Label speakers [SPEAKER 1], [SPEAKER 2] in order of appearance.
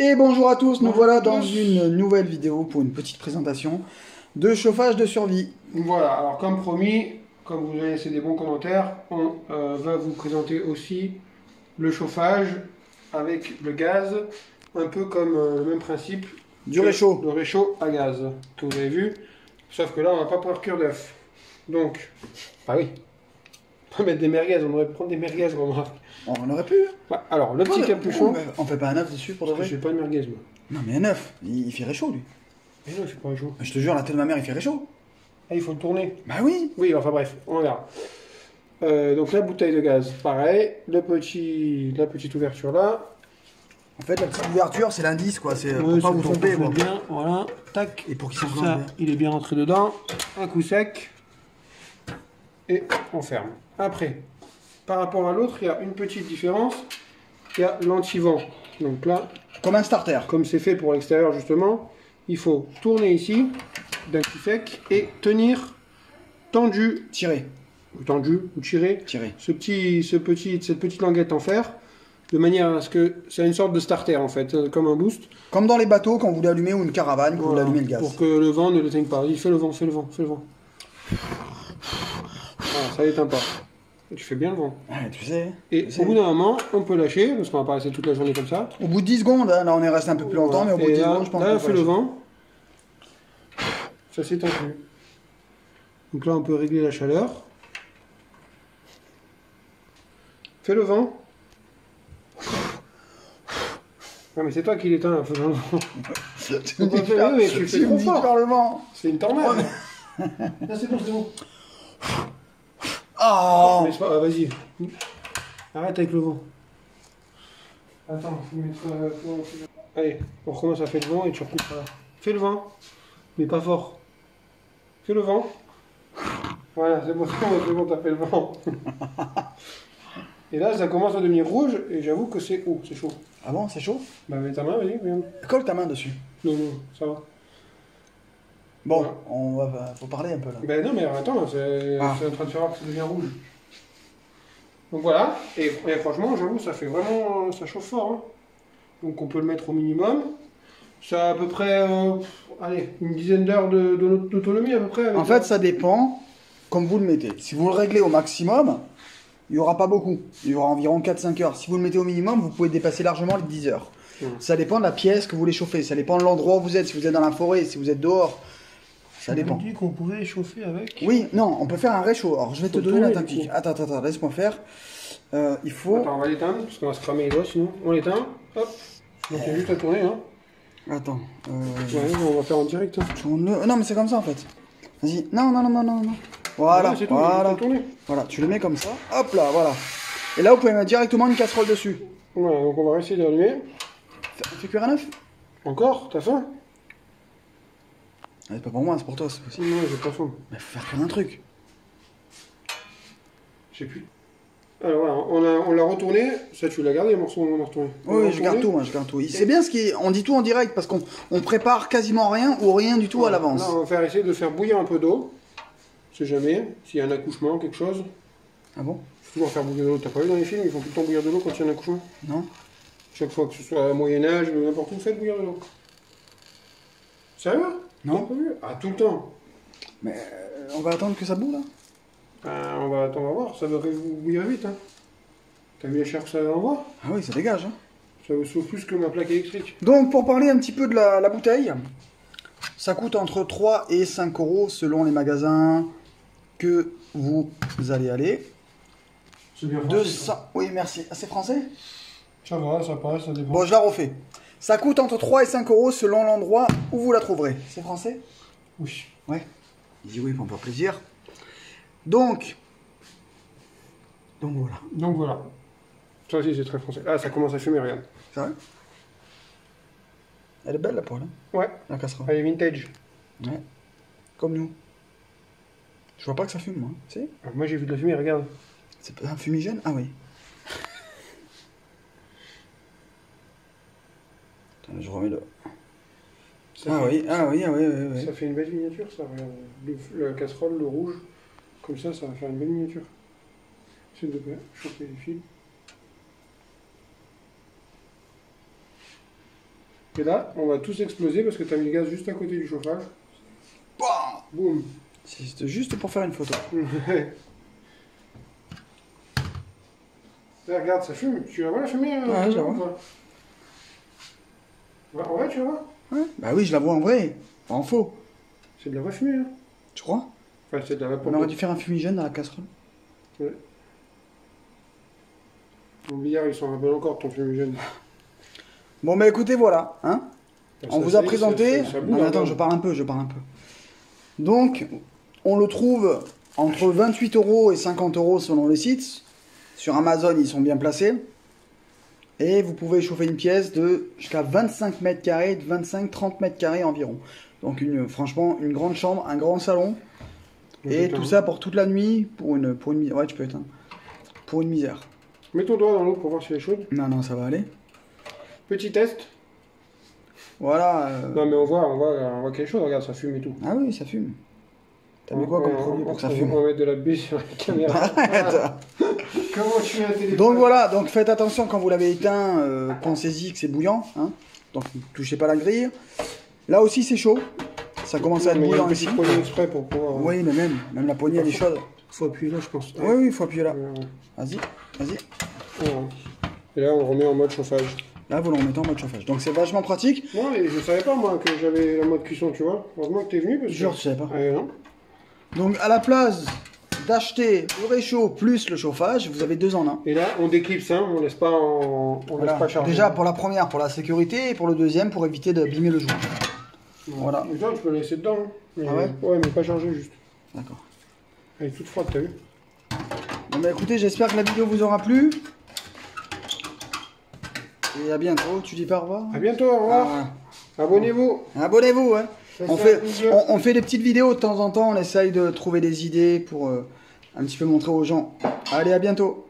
[SPEAKER 1] Et bonjour à tous, nous voilà dans une nouvelle vidéo pour une petite présentation de chauffage de survie.
[SPEAKER 2] Voilà, alors comme promis, comme vous avez laissé des bons commentaires, on va vous présenter aussi le chauffage avec le gaz, un peu comme le même principe
[SPEAKER 1] Du réchaud.
[SPEAKER 2] Le réchaud à gaz, que vous avez vu, sauf que là on va pas pouvoir cuire d'œuf. Donc, ah oui, on peut mettre des merguez, on aurait pu prendre des merguez, remarque.
[SPEAKER 1] On aurait pu.
[SPEAKER 2] Bah, alors, le petit capuchon.
[SPEAKER 1] On fait pas un œuf dessus pour de vrai?
[SPEAKER 2] Je fais pas de merguez, moi.
[SPEAKER 1] Non mais un œuf, il fait réchaud lui.
[SPEAKER 2] Mais non, il fait pas réchaud.
[SPEAKER 1] Je te jure, la tête de ma mère il fait réchaud.
[SPEAKER 2] Ah, il faut le tourner.
[SPEAKER 1] Bah oui.
[SPEAKER 2] Oui, enfin bref, on verra. Donc la bouteille de gaz, pareil, la petite ouverture là.
[SPEAKER 1] En fait, la petite ouverture, c'est l'indice quoi, c'est
[SPEAKER 2] Ouais,
[SPEAKER 1] pour pas vous tromper quoi.
[SPEAKER 2] Bien, voilà, tac.
[SPEAKER 1] Et pour qu'il
[SPEAKER 2] Ça,
[SPEAKER 1] s'enclenche bien.
[SPEAKER 2] il est bien rentré dedans, un coup sec, et on ferme. Après, par rapport à l'autre, il y a une petite différence, il y a l'anti-vent. Donc là,
[SPEAKER 1] Comme un starter.
[SPEAKER 2] comme c'est fait pour l'extérieur justement, il faut tourner ici, d'un coup sec, et tenir tendu,
[SPEAKER 1] Tirer.
[SPEAKER 2] ou tirer,
[SPEAKER 1] Tirer.
[SPEAKER 2] cette petite languette en fer, de manière à ce que c'est une sorte de starter en fait, comme un boost.
[SPEAKER 1] Comme dans les bateaux quand vous voulez allumer ou une caravane, quand vous voulez
[SPEAKER 2] Voilà,
[SPEAKER 1] allumer le gaz.
[SPEAKER 2] pour que le vent ne l'éteigne pas. Il fait le vent, fais le vent, fais le vent. Voilà, ça l'éteint pas. Et tu fais bien le vent.
[SPEAKER 1] Ouais, tu sais.
[SPEAKER 2] Et au bout d'un moment, on peut lâcher, parce qu'on va pas rester toute la journée comme ça.
[SPEAKER 1] Au bout de 10 secondes, hein, là on est resté un peu plus longtemps,
[SPEAKER 2] Voilà.
[SPEAKER 1] mais au bout de
[SPEAKER 2] Et
[SPEAKER 1] 10
[SPEAKER 2] là,
[SPEAKER 1] secondes, je pense
[SPEAKER 2] là,
[SPEAKER 1] qu'on
[SPEAKER 2] on
[SPEAKER 1] peut
[SPEAKER 2] fait le
[SPEAKER 1] lâcher.
[SPEAKER 2] vent. Ça s'éteint plus. Donc là, on peut régler la chaleur. Fais le vent. Non mais c'est toi qui l'éteins, un peu dans le vent.
[SPEAKER 1] Tu me dis de faire-
[SPEAKER 2] mais tu fais
[SPEAKER 1] tu me
[SPEAKER 2] trop
[SPEAKER 1] dis de
[SPEAKER 2] fort.
[SPEAKER 1] faire le vent.
[SPEAKER 2] C'est une tornade. Là, c'est bon, c'est bon.
[SPEAKER 1] Oh.
[SPEAKER 2] Mais c'est pas... vas-y. Arrête avec le vent. Attends, faut mettre... Allez, on recommence à faire le vent et tu recoupes là. Fais le vent, mais pas fort. Fais le vent. Voilà, c'est bon, c'est bon, t'as fait le vent. Et là, ça commence à devenir rouge et j'avoue que c'est... Oh, c'est chaud.
[SPEAKER 1] Ah bon, c'est chaud?
[SPEAKER 2] Bah mets ta main, vas-y, viens.
[SPEAKER 1] Colle ta main dessus.
[SPEAKER 2] Non, non, ça va.
[SPEAKER 1] Bon,
[SPEAKER 2] Voilà.
[SPEAKER 1] on va, faut parler un peu là.
[SPEAKER 2] Ben non, mais attends, c'est en train de faire voir que ça devient rouge. Donc voilà, et franchement, j'avoue, ça fait vraiment, ça chauffe fort. Hein. Donc on peut le mettre au minimum. Ça a à peu près, allez, une dizaine d'heures d'autonomie à peu près.
[SPEAKER 1] En fait, ça dépend comme vous le mettez. Si vous le réglez au maximum, il n'y aura pas beaucoup. Il y aura environ 4-5 heures. Si vous le mettez au minimum, vous pouvez dépasser largement les 10 heures. Ça dépend de la pièce que vous voulez chauffer. Ça dépend de l'endroit où vous êtes. Si vous êtes dans la forêt, si vous êtes dehors. Ça dépend.
[SPEAKER 2] On dit qu'on pouvait chauffer avec.
[SPEAKER 1] Oui, non, on peut faire un réchaud. Alors, je vais te
[SPEAKER 2] Faut
[SPEAKER 1] donner la
[SPEAKER 2] tourner, du
[SPEAKER 1] tactique.
[SPEAKER 2] coup.
[SPEAKER 1] Attends, laisse-moi faire. Il faut...
[SPEAKER 2] Attends, on va l'éteindre, parce qu'on va se cramer les doigts sinon. On l'éteint, hop. Donc il y a juste à tourner, hein.
[SPEAKER 1] Attends.
[SPEAKER 2] Ouais, on va faire en direct. Hein.
[SPEAKER 1] Tourne-le. Non, mais c'est comme ça en fait. Vas-y. Non. Voilà,
[SPEAKER 2] Ouais, c'est tout,
[SPEAKER 1] voilà.
[SPEAKER 2] juste à tourner.
[SPEAKER 1] Voilà, tu le mets comme ça. Hop là, voilà. Et là, vous pouvez mettre directement une casserole dessus.
[SPEAKER 2] Voilà, donc on va essayer d'allumer.
[SPEAKER 1] Fais cuire un œuf.
[SPEAKER 2] Encore, t'as faim?
[SPEAKER 1] C'est pas pour moi, c'est pour toi, c'est possible.
[SPEAKER 2] Non, j'ai pas faim.
[SPEAKER 1] Mais faut faire cuire un truc.
[SPEAKER 2] Je sais plus. Alors voilà, on l'a retourné. Ça, tu l'as gardé, le morceau, on l'a retourné.
[SPEAKER 1] Oui, je garde tout, moi, je garde tout. C'est bien ce qui est... On dit tout en direct parce qu'on prépare quasiment rien ou rien du tout à l'avance.
[SPEAKER 2] Là, on va essayer de faire bouillir un peu d'eau. On sait jamais, s'il y a un accouchement, quelque chose.
[SPEAKER 1] Ah bon?
[SPEAKER 2] Il faut toujours faire bouillir de l'eau. T'as pas vu dans les films, ils font tout le temps bouillir de l'eau quand il y a un accouchement?
[SPEAKER 1] Non?
[SPEAKER 2] Chaque fois que ce soit au Moyen-Âge ou n'importe où, faites bouillir de l'eau. Sérieux?
[SPEAKER 1] Non.
[SPEAKER 2] T'as pas vu? Ah, tout le temps.
[SPEAKER 1] Mais on va attendre que ça boue là?
[SPEAKER 2] Ben, on va voir, ça va bouillir vite. Hein. T'as vu la chair que ça envoie?
[SPEAKER 1] Ah oui, ça dégage. Hein.
[SPEAKER 2] Ça vous sauve plus que ma plaque électrique.
[SPEAKER 1] Donc, pour parler un petit peu de la bouteille, ça coûte entre 3 et 5 euros selon les magasins que vous allez aller.
[SPEAKER 2] C'est bien français.
[SPEAKER 1] 200... Oui, merci. Ah, c'est français?
[SPEAKER 2] Ça va, ça passe, ça dépend.
[SPEAKER 1] Bon, je la refais. Ça coûte entre 3 et 5 euros selon l'endroit où vous la trouverez. C'est français?
[SPEAKER 2] Oui.
[SPEAKER 1] Ouais. Il dit oui pour me faire plaisir. Donc voilà.
[SPEAKER 2] Donc voilà. Ça aussi, c'est très français. Ah, ça commence à fumer, regarde.
[SPEAKER 1] C'est vrai? Elle est belle la poêle, hein,
[SPEAKER 2] Ouais,
[SPEAKER 1] la casserole.
[SPEAKER 2] elle est vintage.
[SPEAKER 1] Ouais. Comme nous. Je vois pas que ça fume, moi. Si?
[SPEAKER 2] Alors, moi, j'ai vu de la fumée, regarde.
[SPEAKER 1] C'est pas un fumigène? Ah oui. Attends, je remets le...
[SPEAKER 2] Ça
[SPEAKER 1] Ah
[SPEAKER 2] fait-
[SPEAKER 1] oui, ah oui, ah oui, oui, oui.
[SPEAKER 2] Ça fait une belle miniature, ça, regarde. La casserole, le rouge. Comme ça va faire une belle miniature. S'il te plaît, chauffer les fils. Et là, on va tous exploser parce que tu as mis le gaz juste à côté du chauffage.
[SPEAKER 1] Bah,
[SPEAKER 2] Boum.
[SPEAKER 1] c'est juste pour faire une photo.
[SPEAKER 2] Là, regarde, ça fume. Tu la vois la fumée
[SPEAKER 1] Ouais, je la vois.
[SPEAKER 2] En vrai, tu la vois?
[SPEAKER 1] Ouais. Bah oui, je la vois en vrai, pas en faux.
[SPEAKER 2] C'est de la vraie fumée, hein.
[SPEAKER 1] Tu crois?
[SPEAKER 2] Enfin, c'est de la
[SPEAKER 1] On
[SPEAKER 2] vapeur.
[SPEAKER 1] aurait dû faire un fumigène dans la casserole.
[SPEAKER 2] Ouais. Mon billard, il s'en rappelle encore de ton fumigène.
[SPEAKER 1] Bon, bah écoutez, voilà. Hein, on vous a présenté.
[SPEAKER 2] Ça
[SPEAKER 1] Non, mais attends, je parle un peu. Donc, on le trouve entre 28 € et 50 € selon les sites. Sur Amazon, ils sont bien placés. Et vous pouvez chauffer une pièce de jusqu'à 25 mètres carrés, de 25-30 mètres carrés environ. Donc, franchement, une grande chambre, un grand salon. Et tout ça pour toute la nuit, pour une misère. Ouais, tu peux éteindre. Pour une misère.
[SPEAKER 2] Mets ton doigt dans l'eau pour voir si elle est chaude.
[SPEAKER 1] Non, ça va aller.
[SPEAKER 2] Petit test.
[SPEAKER 1] Voilà.
[SPEAKER 2] Non, mais on voit qu'elle est chaude. Regarde, ça fume et tout.
[SPEAKER 1] Ah oui, ça fume. T'as mis quoi comme produit pour que ça fume?
[SPEAKER 2] On va mettre de la baie sur la caméra.
[SPEAKER 1] Arrête.
[SPEAKER 2] Comment tu mets un téléphone?
[SPEAKER 1] Donc voilà, donc faites attention quand vous l'avez éteint, pensez-y que c'est bouillant, hein. Donc ne touchez pas la grille. Là aussi c'est chaud, ça commence à être bouillant ici.
[SPEAKER 2] Il faut poigner exprès pour pouvoir...
[SPEAKER 1] Oui, mais même la poignée elle est chaude.
[SPEAKER 2] Faut appuyer là, je pense.
[SPEAKER 1] Oui, il faut appuyer là.
[SPEAKER 2] Ouais.
[SPEAKER 1] Vas-y.
[SPEAKER 2] Voilà. Et là, on remet en mode chauffage.
[SPEAKER 1] Là, vous le remettez en mode chauffage. Donc c'est vachement pratique.
[SPEAKER 2] Non, mais je savais pas moi que j'avais la mode cuisson, tu vois. Heureusement que t'es venu parce que...
[SPEAKER 1] Jure, tu savais pas.
[SPEAKER 2] Non.
[SPEAKER 1] Donc à la place d'acheter le réchaud plus le chauffage, vous avez 2 en 1.
[SPEAKER 2] Et là, on déclipse, hein, on laisse pas
[SPEAKER 1] Voilà.
[SPEAKER 2] laisse pas charger.
[SPEAKER 1] Déjà pour la première, pour la sécurité, et pour le deuxième, pour éviter d'abîmer le jour. Voilà.
[SPEAKER 2] Mais toi, tu peux la laisser dedans. Hein. Mais...
[SPEAKER 1] Ah ouais?
[SPEAKER 2] Ouais, mais pas charger juste.
[SPEAKER 1] D'accord.
[SPEAKER 2] Elle est toute froide, t'as vu?
[SPEAKER 1] Bon bah écoutez, j'espère que la vidéo vous aura plu. Et à bientôt, tu dis pas au revoir?
[SPEAKER 2] À bientôt, au revoir. Abonnez-vous.
[SPEAKER 1] Abonnez-vous, hein. On fait des petites vidéos de temps en temps, on essaye de trouver des idées pour un petit peu montrer aux gens. Allez, à bientôt.